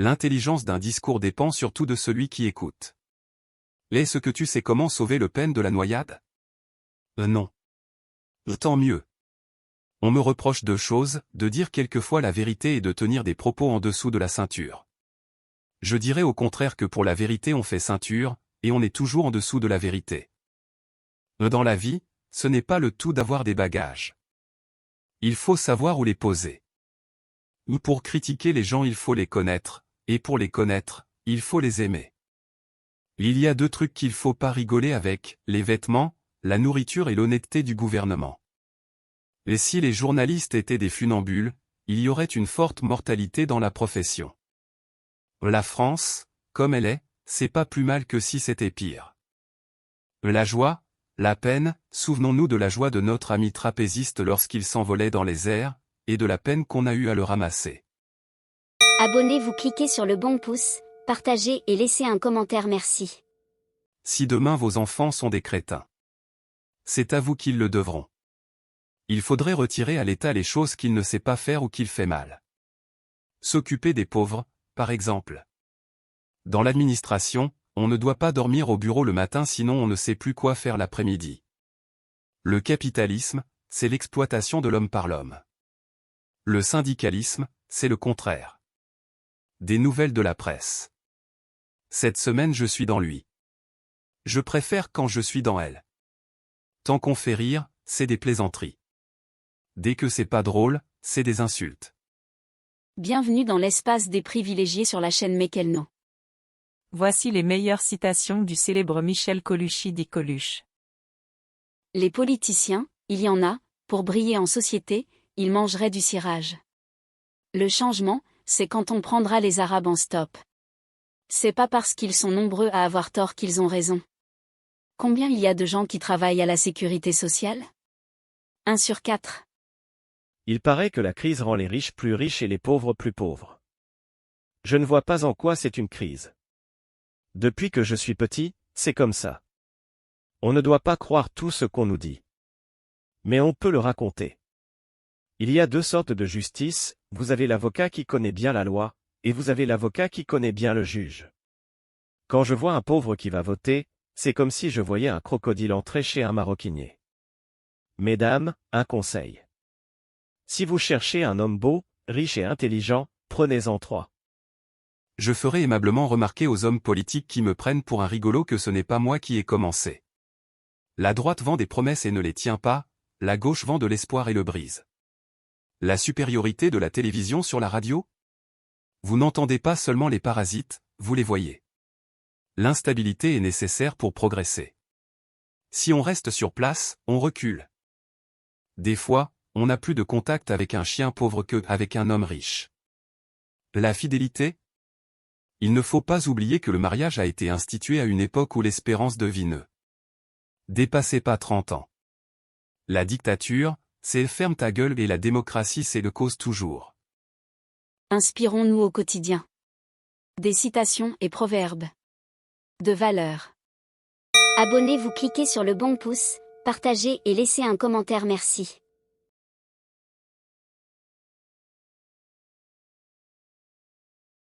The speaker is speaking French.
L'intelligence d'un discours dépend surtout de celui qui écoute. Est-ce que tu sais comment sauver Le Pen de la noyade? Non. Tant mieux. On me reproche deux choses, de dire quelquefois la vérité et de tenir des propos en dessous de la ceinture. Je dirais au contraire que pour la vérité on fait ceinture, et on est toujours en dessous de la vérité. Dans la vie, ce n'est pas le tout d'avoir des bagages. Il faut savoir où les poser. Ou pour critiquer les gens il faut les connaître, et pour les connaître, il faut les aimer. Il y a deux trucs qu'il faut pas rigoler avec, les vêtements, la nourriture et l'honnêteté du gouvernement. Et si les journalistes étaient des funambules, il y aurait une forte mortalité dans la profession. La France, comme elle est, c'est pas plus mal que si c'était pire. La joie, la peine, souvenons-nous de la joie de notre ami trapéziste lorsqu'il s'envolait dans les airs, et de la peine qu'on a eue à le ramasser. Abonnez-vous, cliquez sur le bon pouce, partagez et laissez un commentaire, merci. Si demain vos enfants sont des crétins, c'est à vous qu'ils le devront. Il faudrait retirer à l'État les choses qu'il ne sait pas faire ou qu'il fait mal. S'occuper des pauvres, par exemple. Dans l'administration, on ne doit pas dormir au bureau le matin sinon on ne sait plus quoi faire l'après-midi. Le capitalisme, c'est l'exploitation de l'homme par l'homme. Le syndicalisme, c'est le contraire. Des nouvelles de la presse. Cette semaine je suis dans lui. Je préfère quand je suis dans elle. Tant qu'on fait rire, c'est des plaisanteries. Dès que c'est pas drôle, c'est des insultes. Bienvenue dans l'espace des privilégiés sur la chaîne Mekelno. Voici les meilleures citations du célèbre Michel Colucci dit Coluche. Les politiciens, il y en a, pour briller en société, ils mangeraient du cirage. Le changement, c'est quand on prendra les Arabes en stop. C'est pas parce qu'ils sont nombreux à avoir tort qu'ils ont raison. Combien il y a de gens qui travaillent à la sécurité sociale? 1 sur 4. Il paraît que la crise rend les riches plus riches et les pauvres plus pauvres. Je ne vois pas en quoi c'est une crise. Depuis que je suis petit, c'est comme ça. On ne doit pas croire tout ce qu'on nous dit. Mais on peut le raconter. Il y a deux sortes de justice, vous avez l'avocat qui connaît bien la loi, et vous avez l'avocat qui connaît bien le juge. Quand je vois un pauvre qui va voter, c'est comme si je voyais un crocodile entrer chez un maroquinier. Mesdames, un conseil. Si vous cherchez un homme beau, riche et intelligent, prenez-en 3. Je ferai aimablement remarquer aux hommes politiques qui me prennent pour un rigolo que ce n'est pas moi qui ai commencé. La droite vend des promesses et ne les tient pas, la gauche vend de l'espoir et le brise. La supériorité de la télévision sur la radio? Vous n'entendez pas seulement les parasites, vous les voyez. L'instabilité est nécessaire pour progresser. Si on reste sur place, on recule. Des fois, on n'a plus de contact avec un chien pauvre qu'avec un homme riche. La fidélité? Il ne faut pas oublier que le mariage a été institué à une époque où l'espérance de vie ne dépassait pas 30 ans. La dictature, c'est ferme ta gueule et la démocratie c'est le cause toujours. Inspirons-nous au quotidien. Des citations et proverbes. De valeur. Abonnez-vous, cliquez sur le bon pouce, partagez et laissez un commentaire, merci.